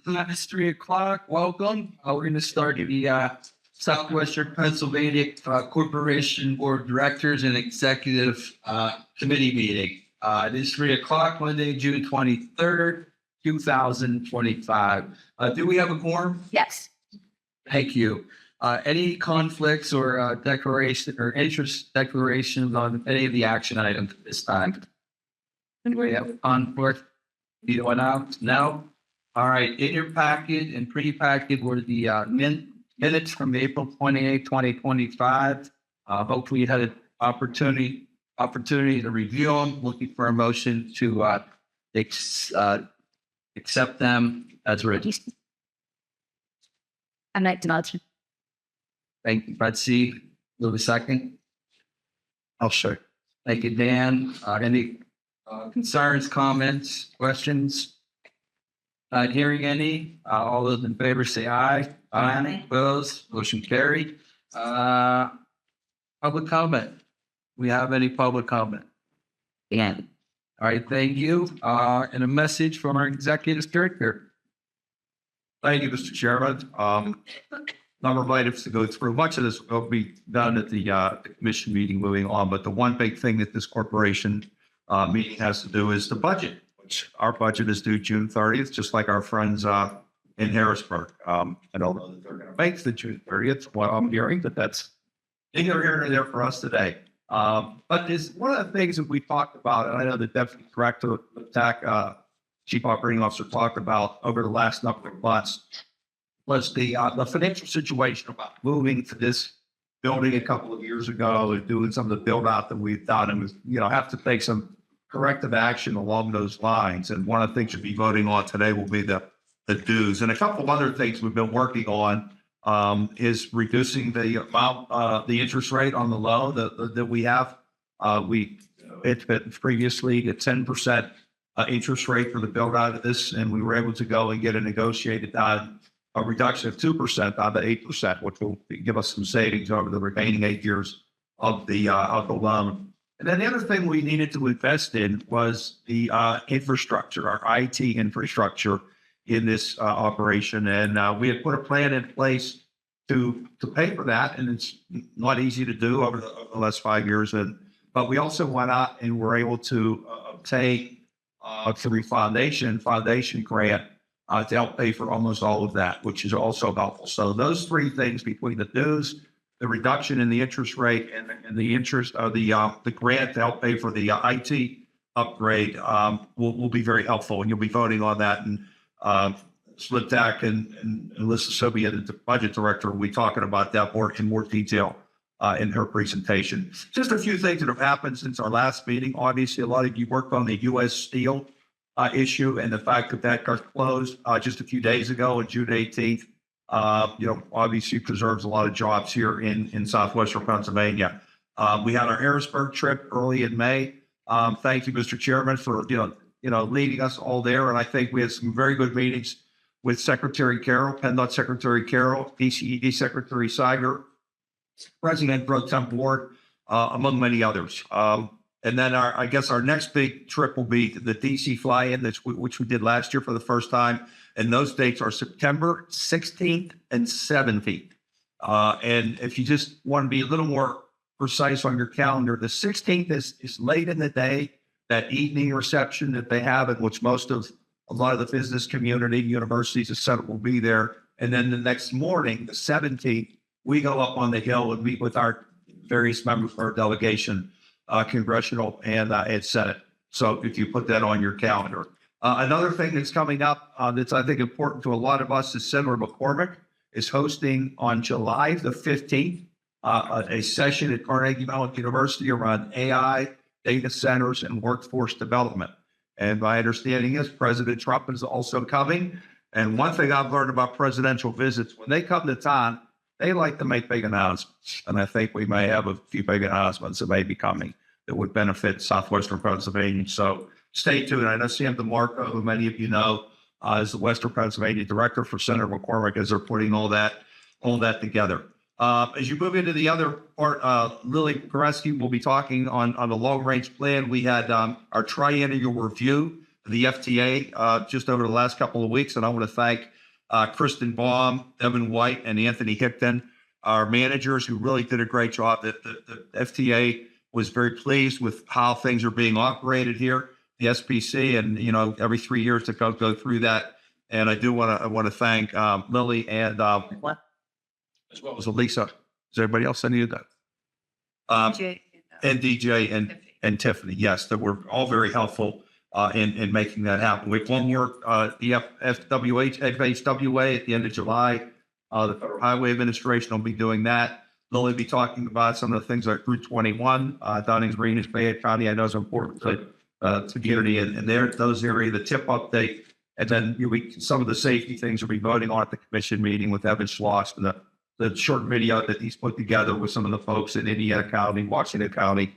It's 3 o'clock. Welcome. We're going to start the Southwestern Pennsylvania Corporation Board of Directors and Executive Committee meeting. It is 3 o'clock, Monday, June 23rd, 2025. Do we have a quorum? Yes. Thank you. Any conflicts or declaration or interest declarations on any of the action items at this time? Anybody have a conflict? You want out? No? All right. In your packet and pre-packet were the minutes from April 28, 2025. Hopefully you had an opportunity to review them. Looking for a motion to accept them as written. I'm not to motion. Thank you, Betsy. Will a second? I'll show. Thank you, Dan. Any concerns, comments, questions? Not hearing any. All those in favor say aye. Aye. Opposed? Motion carried. Public comment. We have any public comment? Yeah. All right, thank you. And a message from our executive director. Thank you, Mr. Chairman. Number of items to go through. Much of this will be done at the commission meeting moving on, but the one big thing that this corporation meeting has to do is the budget, which our budget is due June 30th, just like our friends in Harrisburg. I don't know that they're going to make the June 30th. Well, I'm hearing that that's neither here nor there for us today. But is one of the things that we talked about, and I know the Deputy Director of TAC, Chief Operating Officer, talked about over the last number of months, was the financial situation about moving to this building a couple of years ago and doing some of the build out that we've done, and was, have to take some corrective action along those lines. And one of the things you'll be voting on today will be the dues. And a couple of other things we've been working on is reducing the amount, the interest rate on the loan that we have. It's been previously a 10% interest rate for the build out of this, and we were able to go and get a negotiated a reduction of 2% down to 8%, which will give us some savings over the remaining 8 years of the loan. And then the other thing we needed to invest in was the infrastructure, our IT infrastructure in this operation. And we had put a plan in place to pay for that. And it's not easy to do over the last 5 years. But we also went out and were able to obtain through foundation grant to help pay for almost all of that, which is also helpful. So those three things, between the dues, the reduction in the interest rate, and the interest of the grant to help pay for the IT upgrade, will be very helpful. And you'll be voting on that. And Sliptac and Alyssa Sobia, the budget director, will be talking about that in more detail in her presentation. Just a few things that have happened since our last meeting. Obviously, a lot of you worked on the U.S. Steel issue and the fact that got closed just a few days ago on June 18th. Obviously preserves a lot of jobs here in Southwestern Pennsylvania. We had our Harrisburg trip early in May. Thank you, Mr. Chairman, for leading us all there. And I think we had some very good meetings with Secretary Carroll, PennDOT Secretary Carroll, DCED Secretary Seiger, President Pro Tem Board, among many others. And then I guess our next big trip will be the DC fly-in, which we did last year for the first time. And those dates are September 16th and 17th. And if you just want to be a little more precise on your calendar, the 16th is late in the day, that evening reception that they have, in which a lot of the business community, universities, et cetera, will be there. And then the next morning, the 17th, we go up on the Hill and meet with our various members of our delegation, congressional and Senate. So if you put that on your calendar. Another thing that's coming up that's, I think, important to a lot of us is Senator McCormick is hosting on July the 15th a session at Carnegie Mellon University around AI, data centers, and workforce development. And my understanding is President Trump is also coming. And one thing I've learned about presidential visits, when they come to town, they like to make big announcements. And I think we may have a few big announcements that may be coming that would benefit Southwestern Pennsylvania. So stay tuned. I know Sam DeMarco, who many of you know, is the Western Pennsylvania director for Senator McCormick, as they're putting all that together. As you move into the other part, Lily Koreski will be talking on the long range plan. We had our triennial review the FTA just over the last couple of weeks. And I want to thank Kristen Baum, Evan White, and Anthony Hickton, our managers who really did a great job. The FTA was very pleased with how things are being operated here, the SPC, and every 3 years to go through that. And I do want to thank Lily and What? as well as Elisa. Is everybody else any of that? And DJ and Tiffany, yes, that were all very helpful in making that happen. We have one more, the FHWA at the end of July. The Federal Highway Administration will be doing that. They'll only be talking about some of the things like Route 21, Downings Green, Fayette County. I know is important to the community and those areas, the tip update. And then some of the safety things we'll be voting on at the commission meeting with Evan Schloss and the short video that he's put together with some of the folks in Indiana County, Washington County,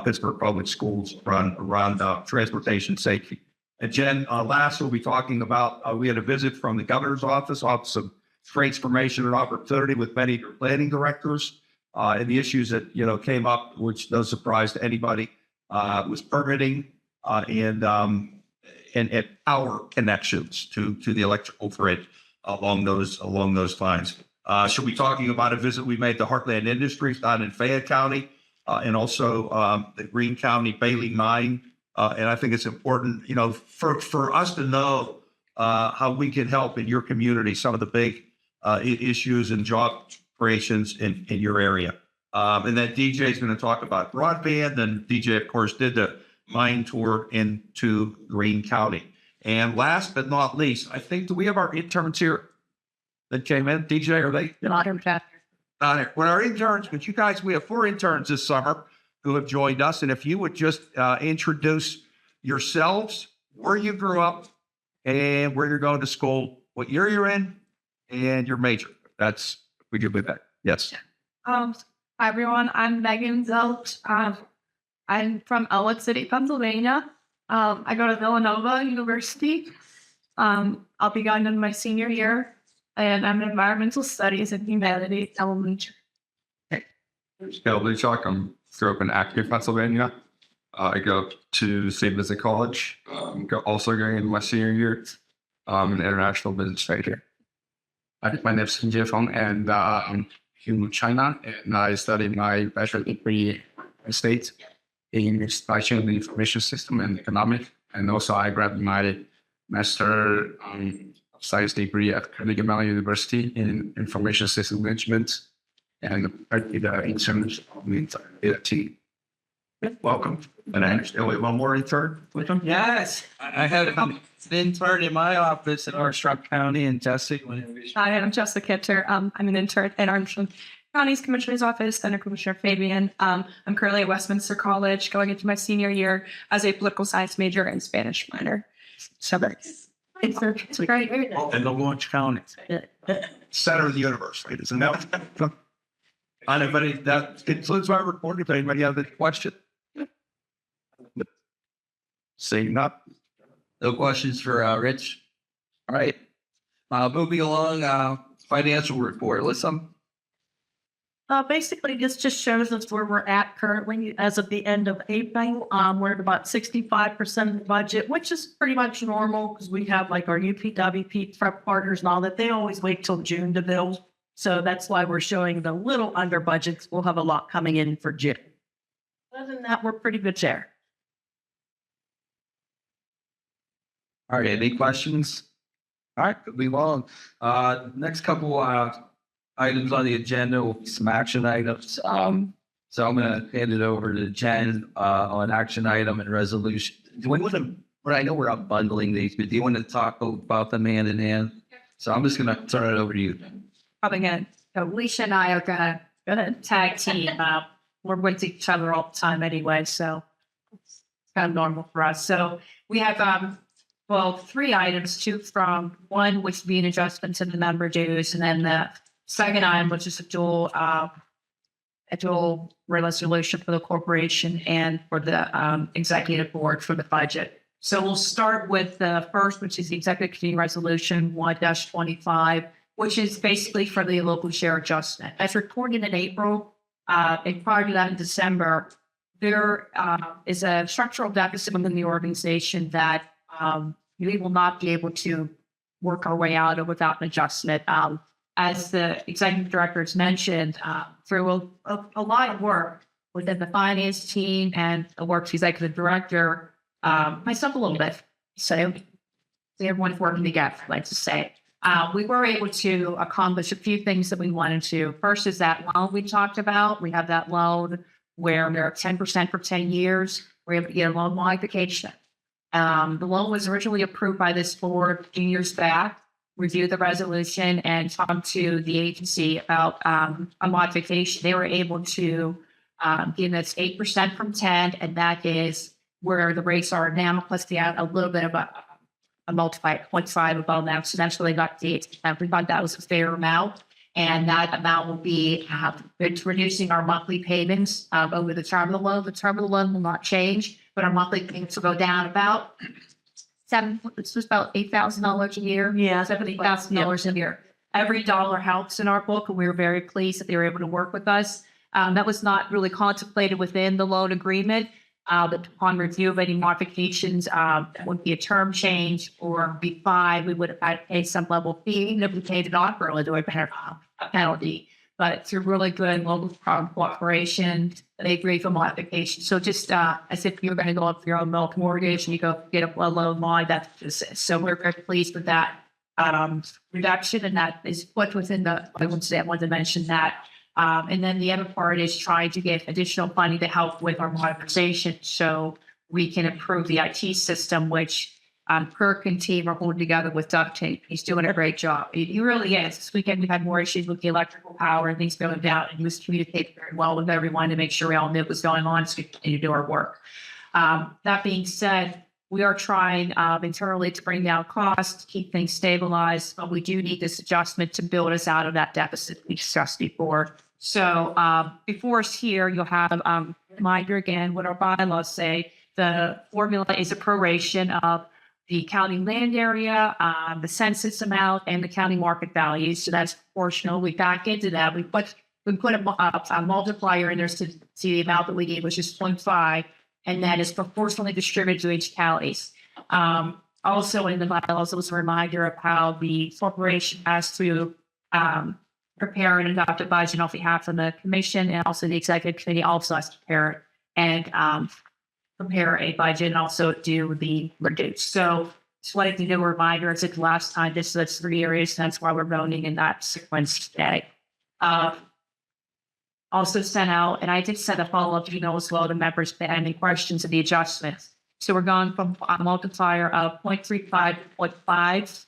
Pittsburgh Public Schools around transportation safety. And Jen, last we'll be talking about, we had a visit from the governor's office of transformation and opportunity with many planning directors and the issues that, came up, which no surprise to anybody, was permitting and power connections to the electrical grid along those lines. She'll be talking about a visit we made to Heartland Industries down in Fayette County and also the Greene County Bailey Mine. And I think it's important, for us to know how we can help in your community, some of the big issues and job creations in your area. And then DJ is going to talk about broadband. And DJ, of course, did the mine tour into Greene County. And last but not least, I think, do we have our interns here that came in? DJ, are they? Modern chapter. Well, our interns, but you guys, we have 4 interns this summer who have joined us. And if you would just introduce yourselves, where you grew up and where you're going to school, what year you're in, and your major. That's, we could with that. Yes. Hi everyone, I'm Megan Zelt. I'm from Elwood City, Pennsylvania. I go to Villanova University. I'll be going into my senior year, and I'm in environmental studies and humanities elementary. Scale Luchak. I'm grew up in Acton, Pennsylvania. I go to St. Vincent College. Also going into my senior year. I'm an international business major. My name is Jie Feng, and I'm from China, and I studied my bachelor degree in the States in supply chain information system and economics. And also I grabbed my master science degree at Carnegie Mellon University in information system management. And I did interns of the entire data team. Welcome. And I understand, wait, one more intern with them? Yes, I had an intern in my office in Armstrong County, and Jesse. Hi, I'm Jessica Kitter. I'm an intern at Armstrong County's Commissioner's Office, Under Commissioner Fabian. I'm currently at Westminster College, going into my senior year as a political science major and Spanish minor. So it's great. In the Orange County. Center of the universe, ladies and gentlemen. Anybody, that concludes my report. If anybody has any question? Seeing none. No questions for Rich? All right. Moving along, financial report. Listen. Basically, this just shows us where we're at currently as of the end of April. We're at about 65% of the budget, which is pretty much normal because we have like our UPWP prep partners and all that. They always wait till June to build. So that's why we're showing the little under budgets. We'll have a lot coming in for June. Other than that, we're pretty good there. All right. Any questions? All right. Move on. Next couple items on the agenda will be some action items. So I'm going to hand it over to Jen on action item and resolution. Do we want to? I know we're up bundling these, but do you want to talk about them hand in hand? So I'm just going to turn it over to you. Probably good. So Alicia and I are gonna tag team. We're with each other all the time anyway, so it's kind of normal for us. So we have 3 items, 2 from one, which would be an adjustment to the member dues, and then the second item, which is a dual resolution for the corporation and for the executive board for the budget. So we'll start with the first, which is the executive committee resolution 1-25. Which is basically for the local share adjustment. As reported in April, and prior to that in December, there is a structural deficit within the organization that we will not be able to work our way out of without an adjustment. As the executive director has mentioned, through a lot of work within the finance team and the works executive director, myself a little bit. So everyone's working together, I'd like to say. We were able to accomplish a few things that we wanted to. First is that loan we talked about. We have that loan where they're 10% for 10 years. We're able to get a loan modification. The loan was originally approved by this board a few years back, reviewed the resolution and talked to the agency about a modification. They were able to give us 8% from 10, and that is where the rates are now, plus they add a little bit of a multiplier 0.5 above that. So that's where they got the 8%. We thought that was a fair amount. And that amount will be it's reducing our monthly payments over the term of the loan. The term of the loan will not change, but our monthly payments will go down about it's just about $8,000 a year. Yeah. $70,000 a year. Every dollar helps in our book, and we were very pleased that they were able to work with us. That was not really contemplated within the loan agreement. But upon review of any modifications, that would be a term change or be fine. We would have had to pay some level fee, even if we paid it off early, there would have been a penalty. But through really good local cooperation, they agreed for modification. So just as if you're going to go up for your own milk mortgage and you go get a loan mod, that's just it. So we're very pleased with that reduction, and that is what's within the. I wanted to mention that. And then the other part is trying to get additional funding to help with our modernization so we can improve the IT system, which Kirk and team are holding together with duct tape. He's doing a great job. He really is. This weekend we had more issues with the electrical power and things going down, and he was communicating very well with everyone to make sure we all knew what was going on so we could continue to do our work. That being said, we are trying internally to bring down costs, keep things stabilized, but we do need this adjustment to build us out of that deficit we discussed before. So before us here, you'll have reminder again what our bylaws say. The formula is a proration of the county land area, the census amount, and the county market value. So that's proportional. We back into that. We put a multiplier in there to see the amount that we need, which is 0.5, and that is proportionally distributed to each counties. Also in the bylaws, it was a reminder of how the corporation has to prepare and adopt a budget on behalf of the commission, and also the executive committee also has to prepare and prepare a budget and also do the reduce. So just wanted to do a reminder. It's the last time that's 3 areas. That's why we're voting in that sequence today. Also sent out, and I did send a follow-up email as well to members if they had any questions of the adjustments. So we're going from a multiplier of 0.35 to 0.5,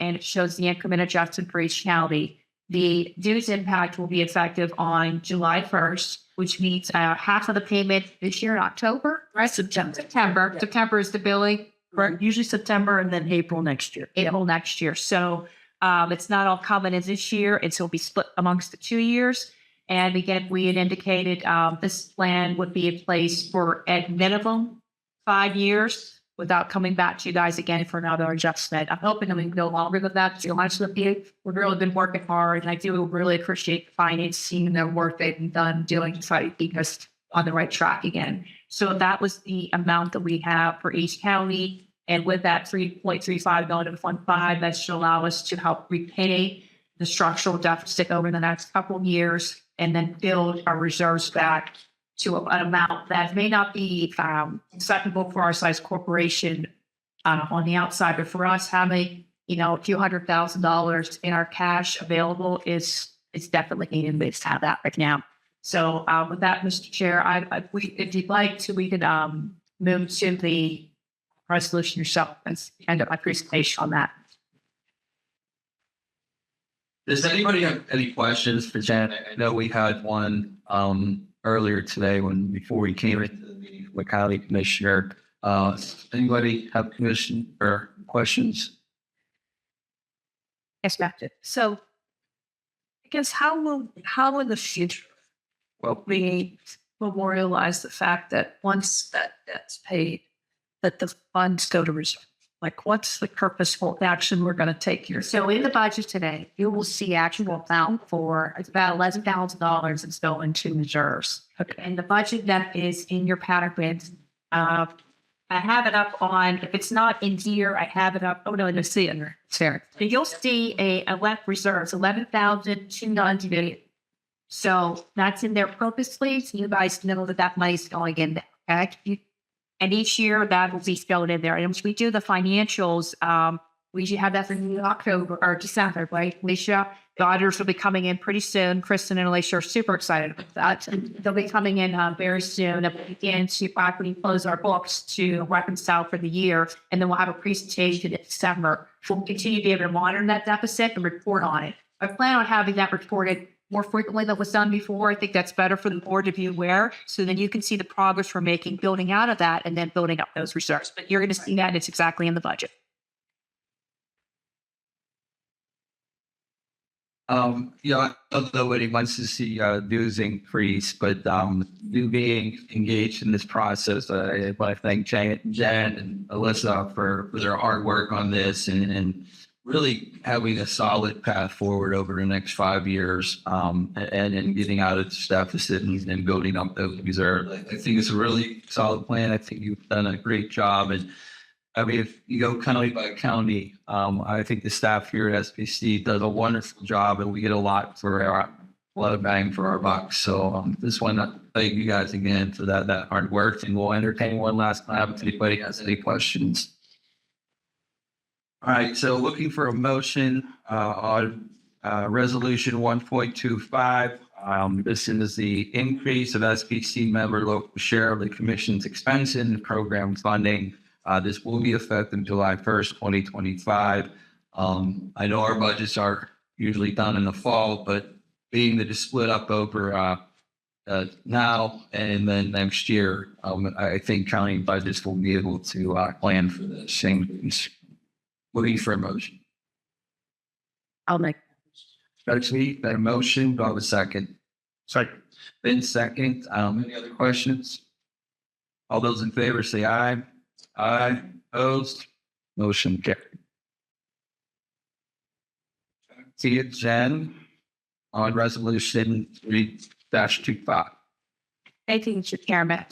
and it shows the increment adjustment for each county. The dues impact will be effective on July 1st, which means half of the payment this year in October, right? September. September is the billing. Right. Usually September and then April next year. April next year. So it's not all coming in this year. It'll be split amongst the 2 years. And again, we had indicated this plan would be in place for at minimum 5 years without coming back to you guys again for another adjustment. I'm hoping that we can go longer than that. To be honest with you, we've really been working hard, and I do really appreciate the finance team and their work they've done doing to try to keep us on the right track again. So that was the amount that we have for each county. And with that 3.35 going to Fund 5, that should allow us to help repay the structural deficit over the next couple of years and then build our reserves back to an amount that may not be acceptable for our size corporation on the outside. But for us, having, a few $100,000 in our cash available is definitely needed. We just have that right now. So with that, Mr. Chair, if you'd like to, we could move to the resolution yourself and end up my presentation on that. Does anybody have any questions for Jen? I know we had one earlier today before we came into the meeting with County Commissioner. Anybody have commission or questions? Yes, ma'am. So I guess how in the future will we memorialize the fact that once that debt's paid, that the funds go to reserve? Like, what's the purposeful action we're going to take here? So in the budget today, you will see actual amount for it's about $11,000 that's going to reserves. Okay. And the budget that is in your packet I have it up on, if it's not in here, I have it up. Oh, no, I see it. Sarah. You'll see a left reserves, 11,290. So that's in there purposely. So you guys know that that money's going in there. Okay. And each year that will be spelled in there. And once we do the financials, we should have that for October or December, right? Alicia, the auditors will be coming in pretty soon. Kristen and Alicia are super excited about that. They'll be coming in very soon. And we'll begin to properly close our books to reconcile for the year. And then we'll have a presentation in December. We'll continue to be able to monitor that deficit and report on it. I plan on having that reported more frequently than was done before. I think that's better for the board to be aware. So then you can see the progress we're making building out of that and then building up those reserves. But you're going to see that it's exactly in the budget. Yeah, I don't know nobody wants to see dues increase, but you being engaged in this process, I want to thank Jen and Alyssa for their hard work on this and really having a solid path forward over the next 5 years and getting out of this deficit and building up those reserves. I think it's a really solid plan. I think you've done a great job. And I mean, if you go county by county, I think the staff here at SPC does a wonderful job, and we get a lot of bang for our bucks. So just want to thank you guys again for that hard work, and we'll entertain one last time if anybody has any questions. All right, so looking for a motion on resolution 1.25. This is the increase of SPC member local share of the commission's expense and program funding. This will be effective July 1st, 2025. I know our budgets are usually done in the fall, but being that it's split up over now and then next year, I think county budgets will be able to plan for the same. Looking for a motion. I'll make. Actually, that motion, do I have a second? Second. Then second. Any other questions? All those in favor say aye. Aye. Opposed? Motion carried. See it, Jen, on resolution 3-25. Thank you, Mr. Chairman.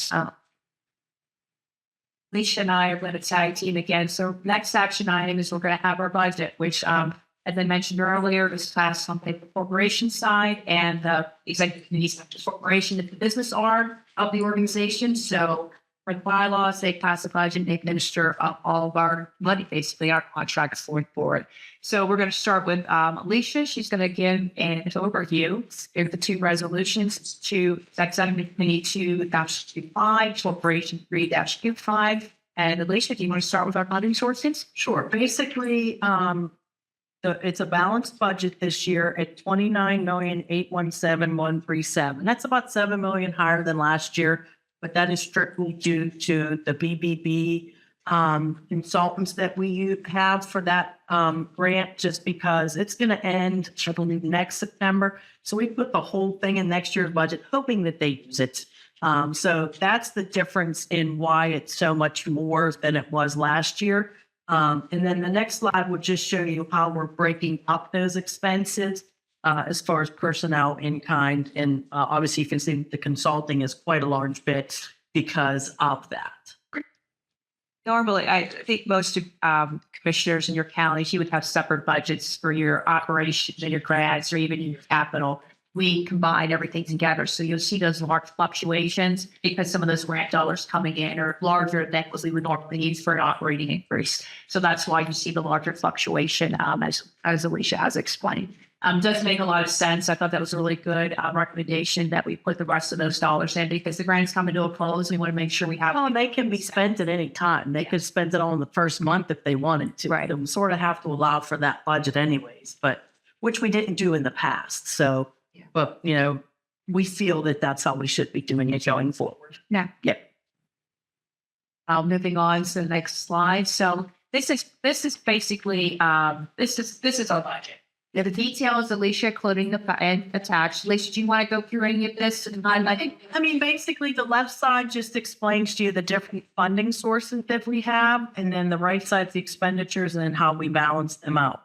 Alicia and I are going to tag team again. So next action item is we're going to have our budget, which, as I mentioned earlier, is passed on the corporation side and the executive committee's corporation is the business arm of the organization. So for the bylaws, they pass the budget and they administer all of our money, basically our contracts for it. So we're going to start with Alicia. She's going to give an overview of the two resolutions to Executive Committee 2-25, Corporation 3-25. And Alicia, do you want to start with our funding sources? Sure. Basically, it's a balanced budget this year at $29,817,137. That's about $7 million higher than last year, but that is strictly due to the BBB consultants that we have for that grant, just because it's going to end, I believe, next September. So we put the whole thing in next year's budget, hoping that they use it. So that's the difference in why it's so much more than it was last year. And then the next slide will just show you how we're breaking up those expenses as far as personnel in kind. And obviously you can see the consulting is quite a large bit because of that. Normally, I think most commissioners in your counties, you would have separate budgets for your operations and your grants or even your capital. We combine everything together. So you'll see those large fluctuations because some of those grant dollars coming in are larger than what we would normally use for an operating increase. So that's why you see the larger fluctuation as Alicia has explained. Does make a lot of sense. I thought that was a really good recommendation that we put the rest of those dollars in because the grant's coming to a close. We want to make sure we have. Oh, they can be spent at any time. They could spend it all in the first month if they wanted to. Right. We sort of have to allow for that budget anyways, but which we didn't do in the past. So, but we feel that that's how we should be doing it going forward. Yeah. Yep. Moving on to the next slide. So this is basically this is our budget. The details, Alicia, including the and attached. Alicia, do you want to go through any of this? I mean, basically, the left side just explains to you the different funding sources that we have, and then the right side's the expenditures and then how we balance them out.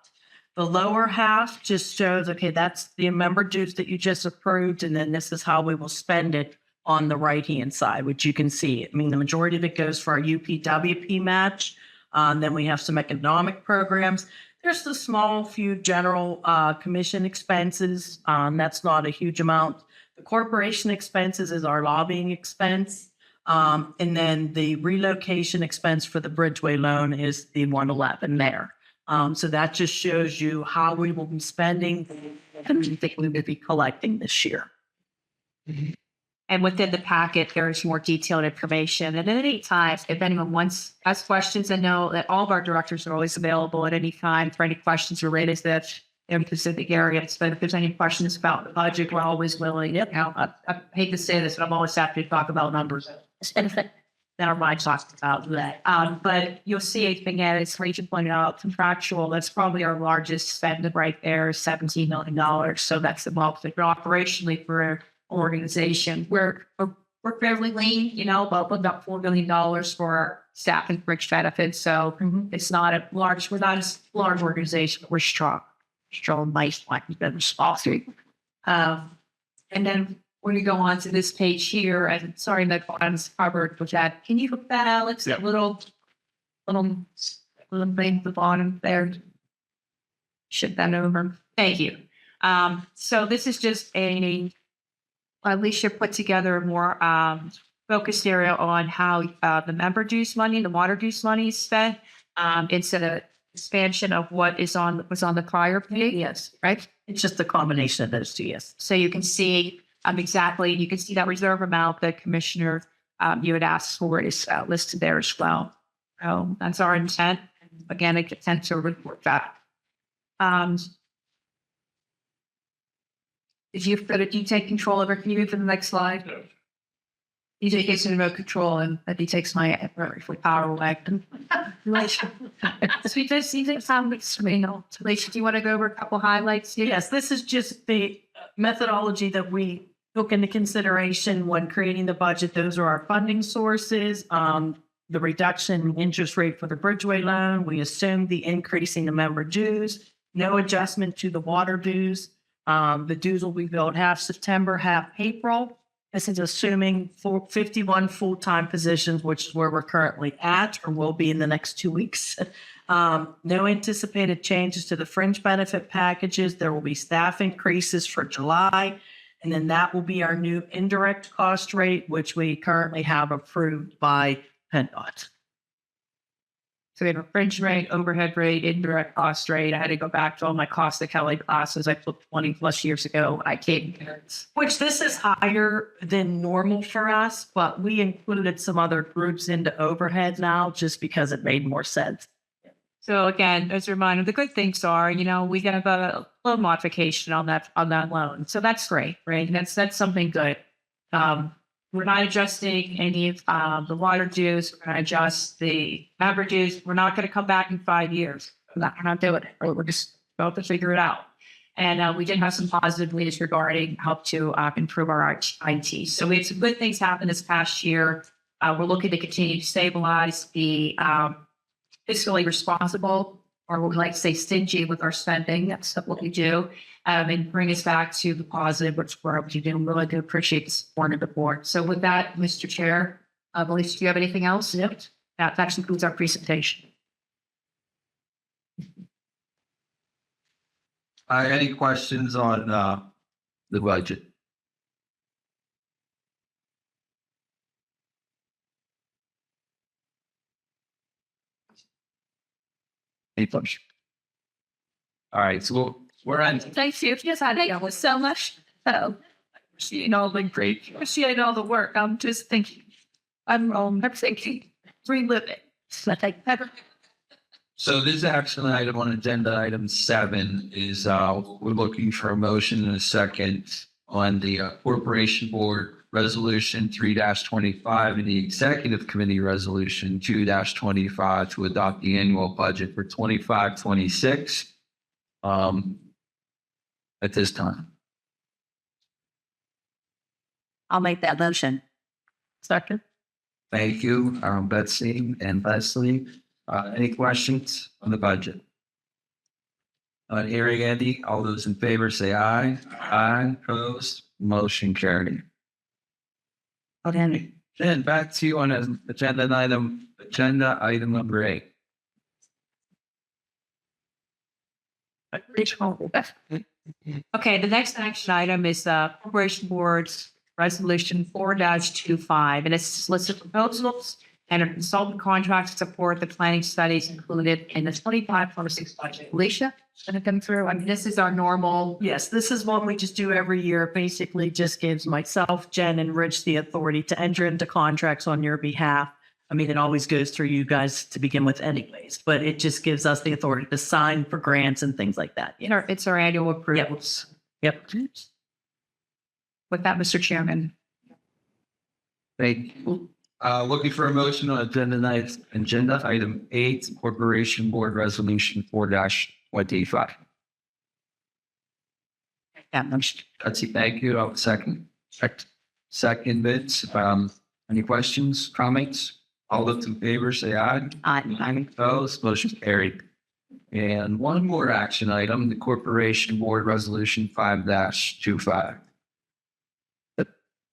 The lower half just shows, okay, that's the member dues that you just approved, and then this is how we will spend it on the right-hand side, which you can see. I mean, the majority of it goes for our UPWP match. Then we have some economic programs. There's the small few general commission expenses. That's not a huge amount. The corporation expenses is our lobbying expense. And then the relocation expense for the Bridgeway loan is the 111 there. So that just shows you how we will be spending and we think we will be collecting this year. And within the packet, there is more detailed information. And at any time, if anyone wants us questions, I know that all of our directors are always available at any time for any questions related to that in specific areas. But if there's any questions about the budget, we're always willing. You know, I hate to say this, but I'm always happy to talk about numbers. Never mind talking about that. But you'll see again, as Rachel pointed out, contractual, that's probably our largest spend right there, $17 million. So that's the bulk of it. But operationally for an organization, we're fairly lean, you know, about $4 million for our staff and bridge benefits. So it's not a large, we're not a large organization, but we're strong, nice, like we've been small. And then when you go on to this page here, and sorry that bottom's covered with that. Can you look that, Alex? Yeah. Little thing at the bottom there. Shift that over. Thank you. So this is just Alicia put together a more focused area on how the member dues money, the water dues money is spent, instead of expansion of what was on the prior page. Yes, Right. it's just a combination of those two, yes. So you can see exactly, you can see that reserve amount that Commissioner you had asked for is listed there as well. So that's our intent. Again, it tends to report that. Did you take control of it? Can you move to the next slide? No. DJ gets remote control and that he takes my power away. Alicia, do you want to go over a couple highlights here? Yes, this is just the methodology that we took into consideration when creating the budget. Those are our funding sources. The reduction in interest rate for the Bridgeway loan. We assumed the increasing the member dues, no adjustment to the water dues. The dues will be billed half September, half April. This is assuming 51 full-time positions, which is where we're currently at or will be in the next 2 weeks. No anticipated changes to the fringe benefit packages. There will be staff increases for July, and then that will be our new indirect cost rate, which we currently have approved by PennDOT. So we have a fringe rate, overhead rate, indirect cost rate. I had to go back to all my cost accounting classes I took 20 plus years ago. I came here. Which this is higher than normal for us, but we included some other groups into overhead now just because it made more sense. So again, as a reminder, the good things are, you know, we got a loan modification on that loan. So that's great, right? That's something good. We're not adjusting any of the water dues. We're going to adjust the member dues. We're not going to come back in 5 years. We're not doing it. We're just about to figure it out. And we did have some positive news regarding help to improve our IT. So we had some good things happen this past year. We're looking to continue to stabilize the fiscally responsible, or what we like to say stingy with our spending. That's what we do. And bring us back to the positive, which we're able to do. Really do appreciate the support of the board. So with that, Mr. Chair, Alicia, do you have anything else? Yep. That concludes our presentation. Any questions on the budget? Any questions? All right, so we're on. Thank you. Yes, I thank you so much. Appreciate all the great, appreciate all the work. I'm just thinking, I'm thinking, relive it. So this action item on agenda item 7 is we're looking for a motion and a second on the Corporation Board Resolution 3-25 and the Executive Committee Resolution 2-25 to adopt the annual budget for 25-26 at this time. I'll make that motion. Second. Thank you, Betsy and Leslie. Any questions on the budget? Hearing Andy, all those in favor say aye. Aye, opposed, motion carried. Okay, then back to you on agenda item number 8. Okay, the next action item is Corporation Board's Resolution 4-25, and it's solicit proposals and a consultant contract to support the planning studies included in the 25-26 budget. Alicia, gonna come through. I mean, this is our normal. Yes, this is one we just do every year. Basically just gives myself, Jen, and Rich the authority to enter into contracts on your behalf. I mean, it always goes through you guys to begin with anyways, but it just gives us the authority to sign for grants and things like that. It's our annual approvals. Yep. With that, Mr. Chairman. Thank you. Looking for a motion on agenda item 8, Corporation Board Resolution 4-25. That motion. Betsy, thank you. I'll second. Second, Vince. Any questions, comments? All those in favor, say aye. Aye. Opposed, motion carried. And one more action item, the Corporation Board Resolution 5-25.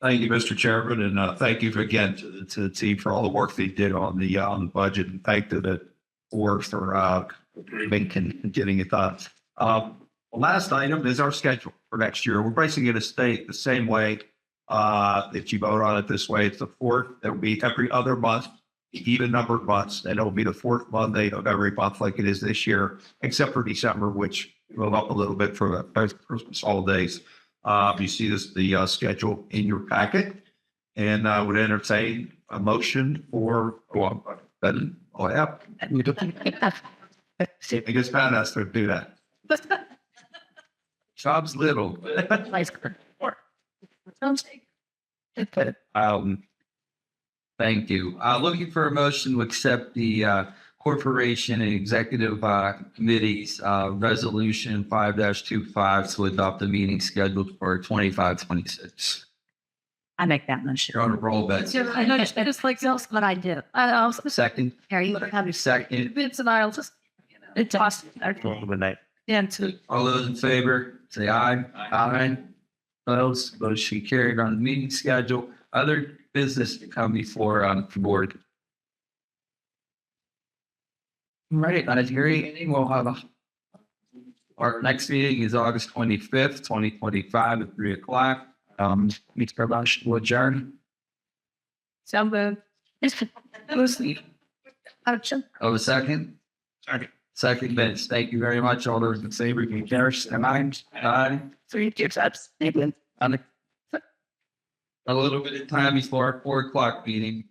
Thank you, Mr. Chairman, and thank you again to the team for all the work they did on the budget, and thank to the board for getting it done. The last item is our schedule for next year. We're basically going to stay the same way. If you vote on it this way, it's the 4th. It will be every other month, even numbered months, and it'll be the 4th Monday of every month like it is this year, except for December, which will up a little bit for the Christmas holidays. You see the schedule in your packet, and I would entertain a motion for, I guess Pat has to do that. Job's little. Thank you. Looking for a motion to accept the Corporation and Executive Committee's Resolution 5-25 to adopt the meeting scheduled for 25-26. I make that motion. You're on a roll, Betsy. I know it's like else what I do. Second. Harry, you have your Second. Vince and I'll just it's awesome. Yeah, too. All those in favor, say aye. Aye. Opposed, motion carried on the meeting schedule. Other business to come before the board. All right, not hearing anything, we'll have our next meeting is August 25th, 2025 at 3:00. Meets our lunch will adjourn. Sound good. Oh, a second? Second, Vince. Thank you very much. All those in favor, can carry, aye. So you give us. A little bit of time before our 4:00 meeting.